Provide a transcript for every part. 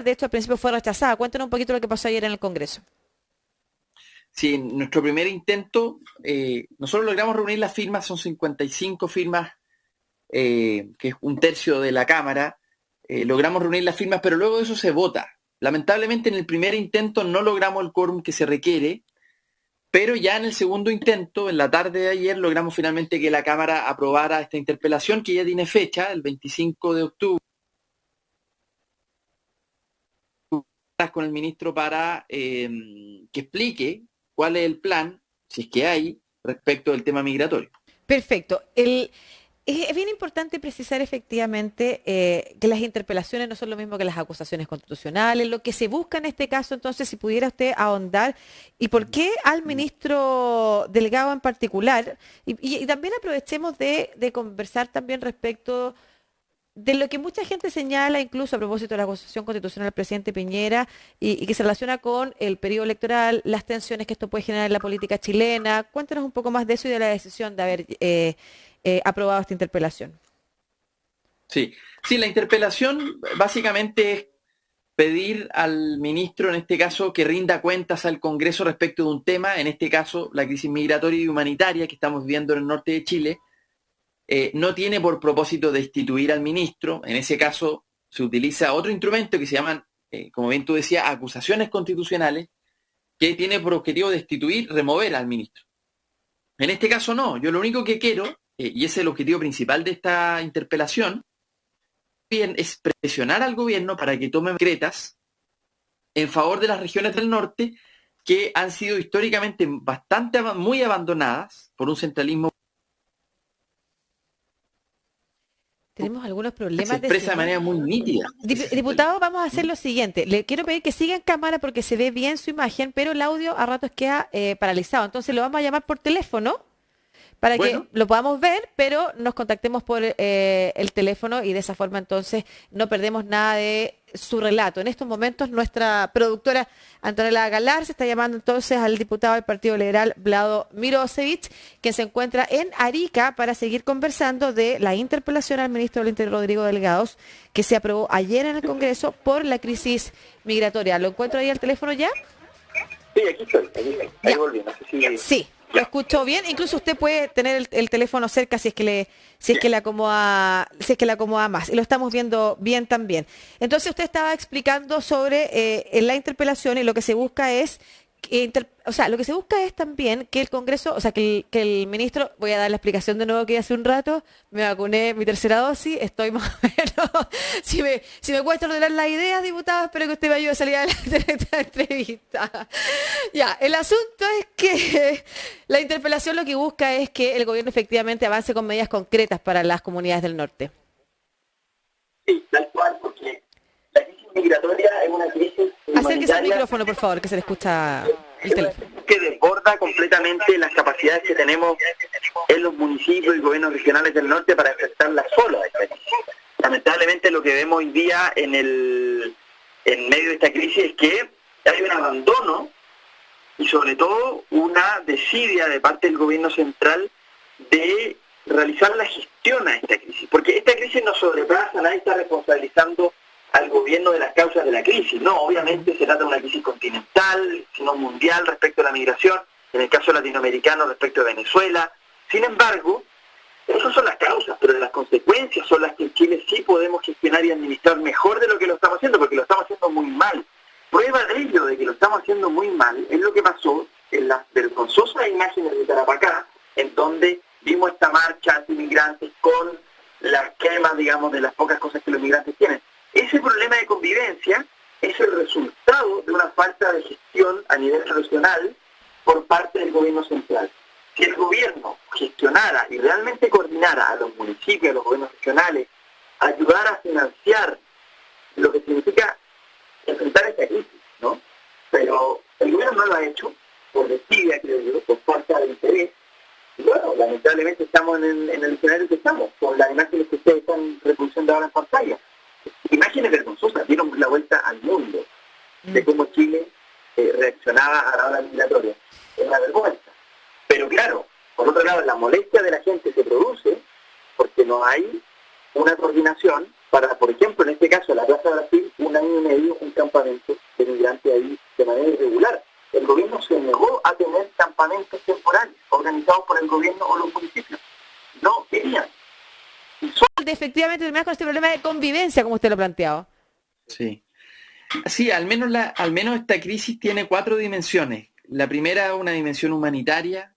de hecho al principio fue rechazada. Cuéntanos un poquito lo que pasó ayer en el Congreso. Sí, en nuestro primer intento, nosotros logramos reunir las firmas, son 55 firmas, que es un tercio de la Cámara. Logramos reunir las firmas, pero luego de eso se vota. Lamentablemente en el primer intento no logramos el quórum que se requiere, pero ya en el segundo intento, en la tarde de ayer, logramos finalmente que la Cámara aprobara esta interpelación que ya tiene fecha, el 25 de octubre, con el ministro para que explique cuál es el plan, si es que hay, respecto del tema migratorio. Perfecto. Es bien importante precisar efectivamente que las interpelaciones no son lo mismo que las acusaciones constitucionales. Lo que se busca en este caso, entonces, si pudiera usted ahondar, y por qué al ministro Delgado en particular, y también aprovechemos de conversar también respecto de lo que mucha gente señala, incluso a propósito de la acusación constitucional del presidente Piñera, y que se relaciona con el periodo electoral, las tensiones que esto puede generar en la política chilena. Cuéntanos un poco más de eso y de la decisión de haber aprobado esta interpelación. Sí, sí, la interpelación básicamente es pedir al ministro, en este caso, que rinda cuentas al Congreso respecto de un tema, en este caso, la crisis migratoria y humanitaria que estamos viviendo en el norte de Chile. No tiene por propósito destituir al ministro, en ese caso se utiliza otro instrumento que se llaman, como bien tú decías, acusaciones constitucionales, que tiene por objetivo destituir, remover al ministro. En este caso no, yo lo único que quiero, y ese es el objetivo principal de esta interpelación, bien, es presionar al gobierno para que tome medidas en favor de las regiones del norte que han sido históricamente muy abandonadas por un centralismo Tenemos algunos que se problemas de expresa de señal. manera muy nítida. Diputado, vamos a hacer lo siguiente. Le quiero pedir que siga en cámara porque se ve bien su imagen, pero el audio a ratos queda paralizado. Entonces lo vamos a llamar por teléfono para que Bueno, lo podamos ver, pero nos contactemos por el teléfono y de esa forma entonces no perdemos nada de su relato. En estos momentos nuestra productora Antonella Galar se está llamando entonces al diputado del Partido Liberal Vlado Mirosevich, quien se encuentra en Arica para seguir conversando de la interpelación al ministro del Interior Rodrigo Delgados que se aprobó ayer en el Congreso por la crisis migratoria. ¿Lo encuentro ahí al teléfono ya? Sí, aquí estoy, aquí estoy. Ahí Ya. volví, no sé si... Sí, lo Ya. escucho bien. Incluso usted puede tener el teléfono cerca si es que le acomoda más. Y lo estamos viendo bien también. Entonces usted estaba explicando sobre en la interpelación y lo que se busca es lo que se busca es también que el Congreso, o sea, que el ministro, voy a dar la explicación de nuevo que hace un rato, me vacuné mi tercera dosis, estoy más o menos, si me cuesta ordenar las ideas, diputado, espero que usted me ayude a salir adelante de esta entrevista. Ya, el asunto es que la interpelación lo que busca es que el gobierno efectivamente avance con medidas concretas para las comunidades del norte. Sí, tal cual, porque la crisis migratoria es una crisis Acérquese al humanitaria micrófono, por favor, que se le escucha el teléfono. que desborda completamente las capacidades que tenemos en los municipios y gobiernos regionales del norte para enfrentarla sola. Esta crisis. Lamentablemente lo que vemos hoy día en medio de esta crisis es que hay un abandono y sobre todo una desidia de parte del gobierno central de realizar la gestión a esta crisis. Porque esta crisis no sobrepasa, nadie está responsabilizando al gobierno de las causas de la crisis. No, obviamente se trata de una crisis continental, sino mundial respecto a la migración, en el caso latinoamericano respecto a Venezuela. Sin embargo, esas son las causas, pero las consecuencias son las que en Chile sí podemos gestionar y administrar mejor de lo que lo estamos haciendo, porque lo estamos haciendo muy mal. Prueba de ello, de que lo estamos haciendo muy mal, es lo que pasó en las vergonzosas imágenes de Tarapacá, en donde vimos esta marcha anti-migrantes con las quemas, digamos, de las pocas cosas que los migrantes tienen. Ese problema de convivencia es el resultado de una falta de gestión a nivel regional por parte del gobierno central. Si el gobierno gestionara y realmente coordinara a los municipios, a los gobiernos regionales, ayudara a financiar lo que significa enfrentar esta crisis, ¿no? Pero el gobierno no lo ha hecho, por desidia, creo yo, por falta de interés. Y bueno, lamentablemente estamos en el escenario que estamos, con las imágenes que ustedes están reproduciendo ahora en pantalla. Imágenes vergonzosas, dieron la vuelta al mundo de cómo Chile reaccionaba a la ola migratoria. Es una vergüenza. Pero claro, por otro lado, la molestia de la gente se produce porque no hay una coordinación para, por ejemplo, en este caso, la Plaza Brasil, 1 año y medio, un campamento de migrantes ahí de manera irregular. El gobierno se negó a tener campamentos temporales organizados por el gobierno o los municipios. No querían. Efectivamente, terminar con este problema de convivencia, como usted lo ha planteado. Sí. Sí, al menos esta crisis tiene 4 dimensiones. La primera, una dimensión humanitaria,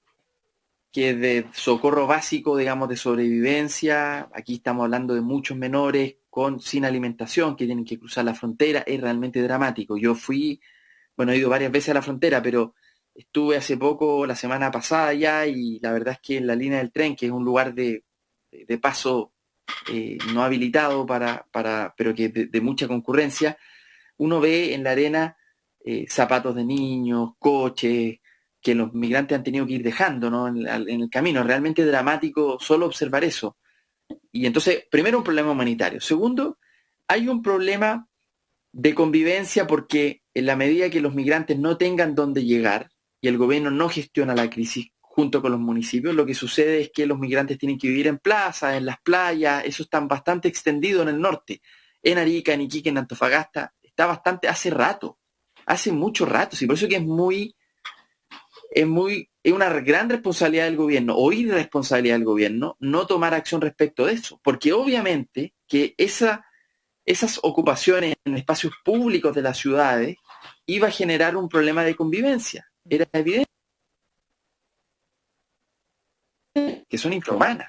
que es de socorro básico, digamos, de sobrevivencia. Aquí estamos hablando de muchos menores sin alimentación que tienen que cruzar la frontera. Es realmente dramático. Yo he ido varias veces a la frontera, pero estuve hace poco, la semana pasada ya, y la verdad es que en la línea del tren, que es un lugar de paso no habilitado pero que de mucha concurrencia, uno ve en la arena zapatos de niños, coches, que los migrantes han tenido que ir dejando, ¿no? en el camino. Es realmente dramático solo observar eso. Y entonces, primero, un problema humanitario. Segundo, hay un problema de convivencia, porque en la medida que los migrantes no tengan dónde llegar y el gobierno no gestiona la crisis junto con los municipios, lo que sucede es que los migrantes tienen que vivir en plazas, en las playas. Eso está bastante extendido en el norte. En Arica, en Iquique, en Antofagasta, está bastante hace mucho rato. Y por eso que es una gran responsabilidad del gobierno, o irresponsabilidad del gobierno, no tomar acción respecto de eso. Porque obviamente que esas ocupaciones en espacios públicos de las ciudades iba a generar un problema de convivencia. Era evidente que son infrahumanas.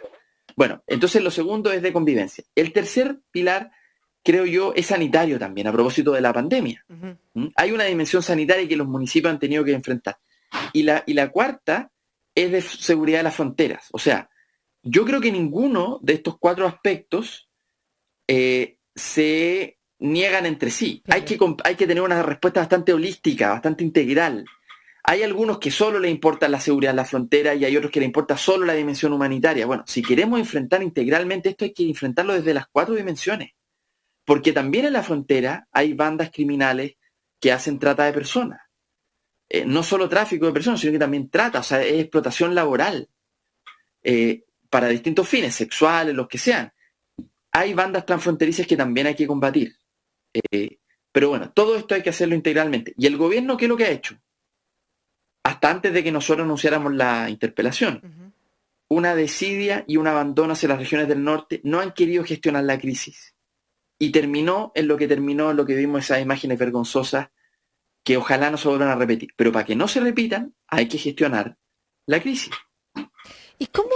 Bueno, entonces lo segundo es de convivencia. El tercer pilar, creo yo, es sanitario también, a propósito de la pandemia. Uh-huh. Hay una dimensión sanitaria que los municipios han tenido que enfrentar. Y la cuarta es de seguridad de las fronteras. O sea, yo creo que ninguno de estos 4 aspectos se niegan entre sí. Hay que tener una respuesta bastante holística, bastante integral. Hay algunos que solo le importa la seguridad de la frontera y hay otros que le importa solo la dimensión humanitaria. Bueno, si queremos enfrentar integralmente esto, hay que enfrentarlo desde las 4 dimensiones. Porque también en la frontera hay bandas criminales que hacen trata de personas. No solo tráfico de personas, sino que también trata, o sea, es explotación laboral para distintos fines, sexuales, los que sean. Hay bandas transfronterizas que también hay que combatir. Pero bueno, todo esto hay que hacerlo integralmente. ¿Y el gobierno qué es lo que ha hecho? Hasta antes de que nosotros anunciáramos la interpelación. Uh-huh. Una desidia y un abandono hacia las regiones del norte. No han querido gestionar la crisis. Y terminó en lo que vimos, esas imágenes vergonzosas que ojalá no se vuelvan a repetir. Pero para que no se repitan, hay que gestionar la crisis. ¿Y cómo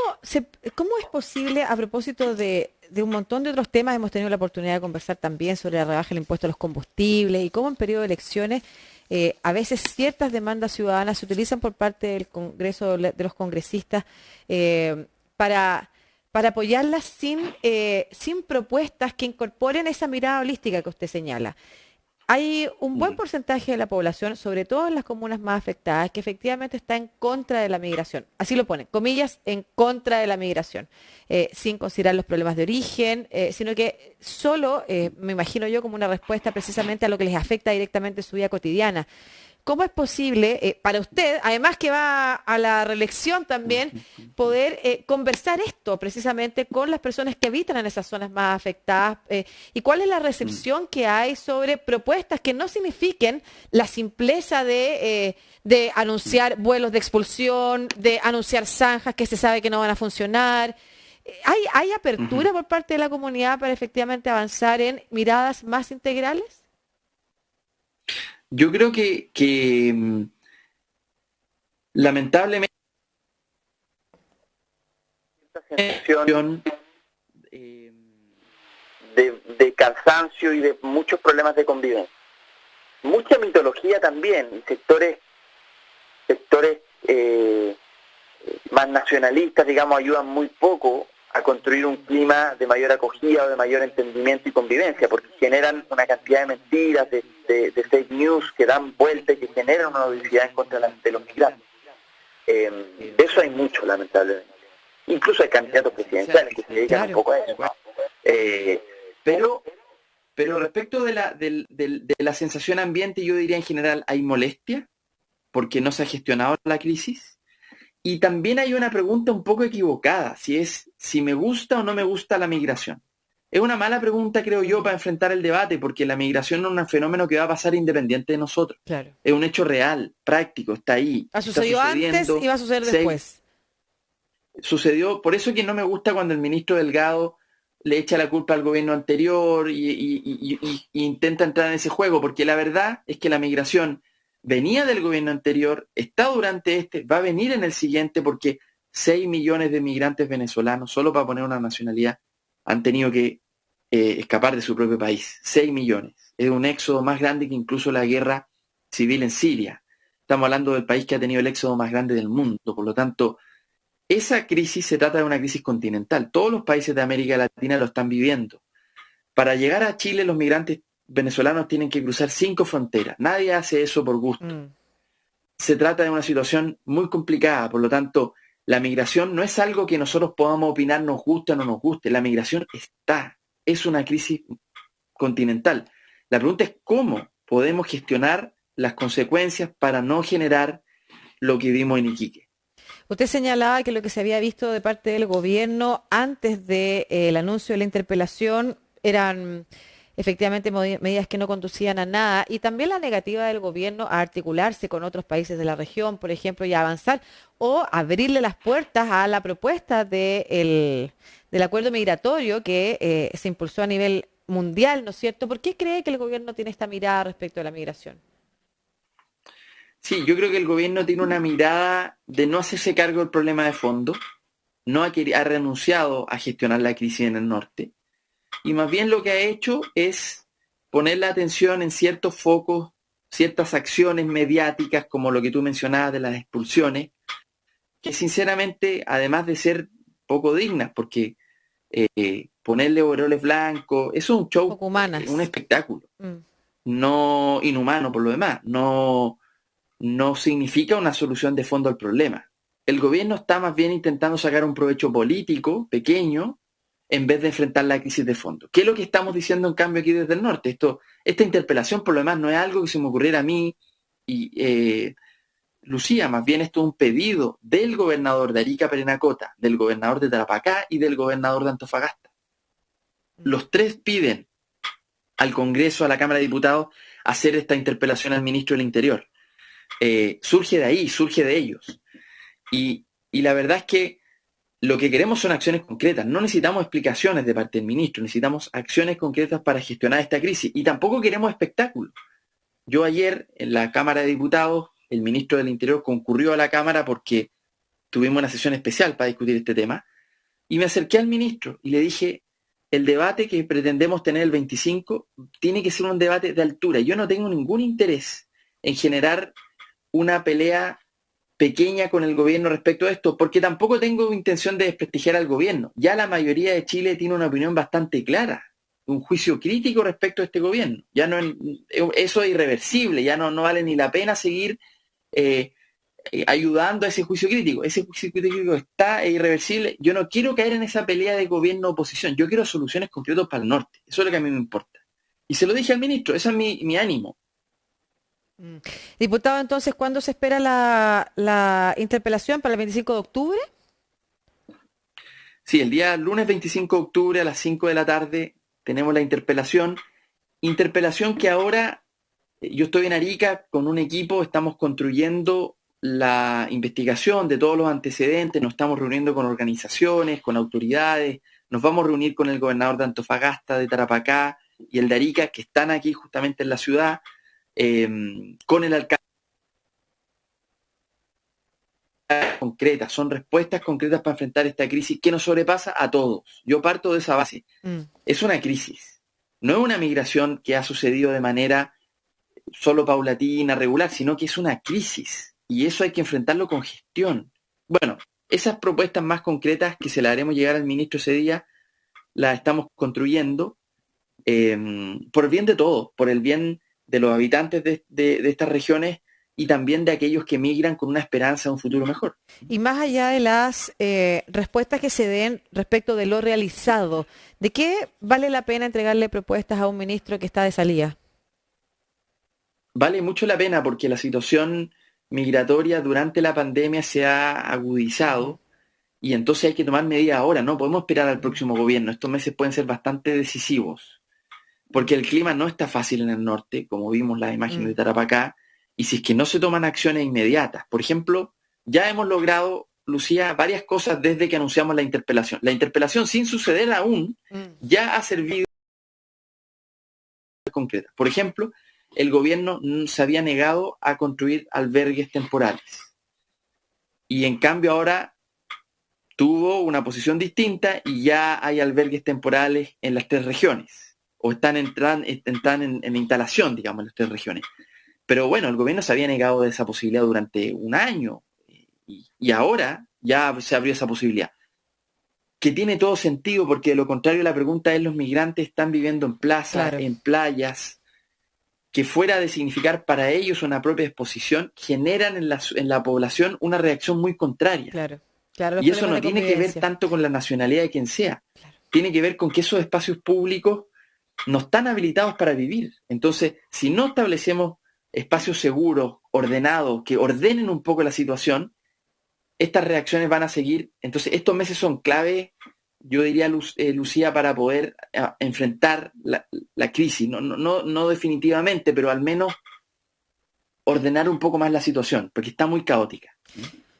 es posible, a propósito de un montón de otros temas, hemos tenido la oportunidad de conversar también sobre la rebaja del impuesto a los combustibles y cómo en periodo de elecciones a veces ciertas demandas ciudadanas se utilizan por parte del Congreso, de los congresistas, para apoyarlas sin propuestas que incorporen esa mirada holística que usted señala? Hay un buen porcentaje de la población, sobre todo en las comunas más afectadas, que efectivamente está en contra de la migración. Así lo ponen, comillas, en contra de la migración, sin considerar los problemas de origen, sino que solo, me imagino yo, como una respuesta precisamente a lo que les afecta directamente en su vida cotidiana. ¿Cómo es posible, para usted, además que va a la reelección también, poder conversar esto precisamente con las personas que habitan en esas zonas más afectadas? ¿Y cuál es la recepción que hay sobre propuestas que no signifiquen la simpleza de anunciar vuelos de expulsión, de anunciar zanjas que se sabe que no van a funcionar? ¿Hay apertura por parte de la comunidad para efectivamente avanzar en miradas más integrales? Yo creo que lamentablemente sensación de cansancio y de muchos problemas de convivencia. Mucha mitología también, y sectores más nacionalistas, digamos, ayudan muy poco a construir un clima de mayor acogida o de mayor entendimiento y convivencia, porque generan una cantidad de mentiras, de fake news que dan vuelta y que generan una hostilidad en contra de los migrantes. De eso hay mucho, lamentablemente. Incluso hay candidatos presidenciales que se dedican un poco a eso, ¿no? Pero respecto de la sensación ambiente, yo diría en general hay molestia, porque no se ha gestionado la crisis. Y también hay una pregunta un poco equivocada, si me gusta o no me gusta la migración. Es una mala pregunta, creo yo, para enfrentar el debate, porque la migración no es un fenómeno que va a pasar independiente de nosotros. Claro. Es un hecho real, práctico, está ahí. Ha Está sucedido antes y va a suceder después. Sucedió, por eso que no me gusta cuando el ministro Delgado le echa la culpa al gobierno anterior y intenta entrar en ese juego, porque la verdad es que la migración venía del gobierno anterior, está durante este, va a venir en el siguiente, porque 6 millones de migrantes venezolanos, solo para poner una nacionalidad, han tenido que escapar de su propio país. 6 millones. Es un éxodo más grande que incluso la guerra civil en Siria. Estamos hablando del país que ha tenido el éxodo más grande del mundo. Por lo tanto, esa crisis se trata de una crisis continental. Todos los países de América Latina lo están viviendo. Para llegar a Chile, los migrantes venezolanos tienen que cruzar 5 fronteras. Nadie hace eso por gusto. Se trata de una situación muy complicada. Por lo tanto, la migración no es algo que nosotros podamos opinar, nos guste o no nos guste. La migración está. Es una crisis continental. La pregunta es cómo podemos gestionar las consecuencias para no generar lo que vimos en Iquique. Usted señalaba que lo que se había visto de parte del gobierno antes del anuncio de la interpelación eran efectivamente medidas que no conducían a nada, y también la negativa del gobierno a articularse con otros países de la región, por ejemplo, y a avanzar o abrirle las puertas a la propuesta del acuerdo migratorio que se impulsó a nivel mundial, ¿no es cierto? ¿Por qué cree que el gobierno tiene esta mirada respecto a la migración? Sí, yo creo que el gobierno tiene una mirada de no hacerse cargo del problema de fondo, no ha renunciado a gestionar la crisis en el norte, y más bien lo que ha hecho es poner la atención en ciertos focos, ciertas acciones mediáticas, como lo que tú mencionabas de las expulsiones, que sinceramente, además de ser poco dignas, porque ponerle overoles blancos, eso es un show, un espectáculo, no inhumano por lo demás, no significa una solución de fondo al problema. El gobierno está más bien intentando sacar un provecho político pequeño en vez de enfrentar la crisis de fondo. ¿Qué es lo que estamos diciendo en cambio aquí desde el norte? Esta interpelación por lo demás no es algo que se me ocurriera a mí y Lucía, más bien esto es un pedido del gobernador de Arica Parinacota, del gobernador de Tarapacá y del gobernador de Antofagasta. Los tres piden al Congreso, a la Cámara de Diputados, hacer esta interpelación al ministro del Interior. Surge de ahí, surge de ellos. Y la verdad es que lo que queremos son acciones concretas. No necesitamos explicaciones de parte del ministro, necesitamos acciones concretas para gestionar esta crisis. Y tampoco queremos espectáculos. Yo ayer en la Cámara de Diputados, el ministro del Interior concurrió a la Cámara porque tuvimos una sesión especial para discutir este tema, y me acerqué al ministro y le dije, el debate que pretendemos tener el 25 tiene que ser un debate de altura. Yo no tengo ningún interés en generar una pelea pequeña con el gobierno respecto a esto, porque tampoco tengo intención de desprestigiar al gobierno. Ya la mayoría de Chile tiene una opinión bastante clara, un juicio crítico respecto a este gobierno. Ya no, eso es irreversible, ya no vale ni la pena seguir ayudando a ese juicio crítico. Ese juicio crítico está irreversible. Yo no quiero caer en esa pelea de gobierno-oposición. Yo quiero soluciones concretas para el norte. Eso es lo que a mí me importa. Y se lo dije al ministro, ese es mi ánimo. Diputado, entonces, ¿cuándo se espera la interpelación? ¿Para el 25 de octubre? Sí, el día lunes 25 de octubre a las 5 de la tarde tenemos la interpelación. Interpelación que ahora yo estoy en Arica con un equipo, estamos construyendo la investigación de todos los antecedentes, nos estamos reuniendo con organizaciones, con autoridades, nos vamos a reunir con el gobernador de Antofagasta, de Tarapacá y el de Arica, que están aquí justamente en la ciudad, con el alcalde. Concretas, son respuestas concretas para enfrentar esta crisis que nos sobrepasa a todos. Yo parto de esa base. Es una crisis, no es una migración que ha sucedido de manera solo paulatina, regular, sino que es una crisis y eso hay que enfrentarlo con gestión. Bueno, esas propuestas más concretas que se las haremos llegar al ministro ese día, las estamos construyendo por el bien de todos, por el bien de los habitantes de estas regiones y también de aquellos que migran con una esperanza de un futuro mejor. Y más allá de las respuestas que se den respecto de lo realizado, ¿de qué vale la pena entregarle propuestas a un ministro que está de salida? Vale mucho la pena porque la situación migratoria durante la pandemia se ha agudizado y entonces hay que tomar medidas ahora, no podemos esperar al próximo gobierno, estos meses pueden ser bastante decisivos, porque el clima no está fácil en el norte, como vimos las imágenes de Tarapacá, y si es que no se toman acciones inmediatas, por ejemplo, ya hemos logrado, Lucía, varias cosas desde que anunciamos la interpelación. La interpelación, sin suceder aún, ya ha servido concretas. Por ejemplo, el gobierno se había negado a construir albergues temporales. Y en cambio ahora tuvo una posición distinta y ya hay albergues temporales en las 3 regiones. O están en instalación, digamos, en las 3 regiones. Pero bueno, el gobierno se había negado de esa posibilidad durante un año. Y ahora ya se abrió esa posibilidad. Que tiene todo sentido, porque de lo contrario la pregunta es: los migrantes están viviendo en plazas, en playas, que fuera de significar para ellos una propia exposición, generan en la población una reacción muy contraria. Y eso no tiene que ver tanto con la nacionalidad de quien sea. Tiene que ver con que esos espacios públicos no están habilitados para vivir. Entonces, si no establecemos espacios seguros, ordenados, que ordenen un poco la situación, estas reacciones van a seguir. Entonces, estos meses son clave, yo diría, Lucía, para poder enfrentar la crisis. No definitivamente, pero al menos ordenar un poco más la situación, porque está muy caótica.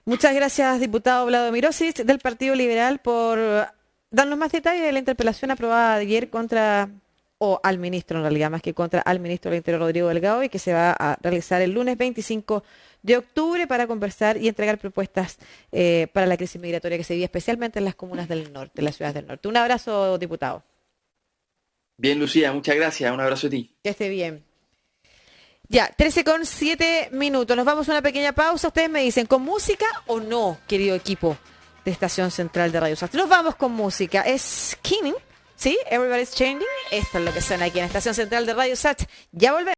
Muchas gracias, diputado Vlado Mirosic, del Partido Liberal, por darnos más detalles de la interpelación aprobada ayer al ministro, en realidad, más que contra, al ministro del Interior, Rodrigo Delgado, y que se va a realizar el lunes 25 de octubre para conversar y entregar propuestas para la crisis migratoria que se vive especialmente en las comunas del norte, en las ciudades del norte. Un abrazo, diputado. Bien, Lucía, muchas gracias. Un abrazo a ti. Que esté bien. Ya, 13:07. Nos vamos a una pequeña pausa. Ustedes me dicen, ¿con música o no, querido equipo de Estación Central de Radio Sat? Nos vamos con música. Es Keening, ¿sí? Everybody's Changing. Esto es lo que suena aquí en Estación Central de Radio Sat. Ya volvemos.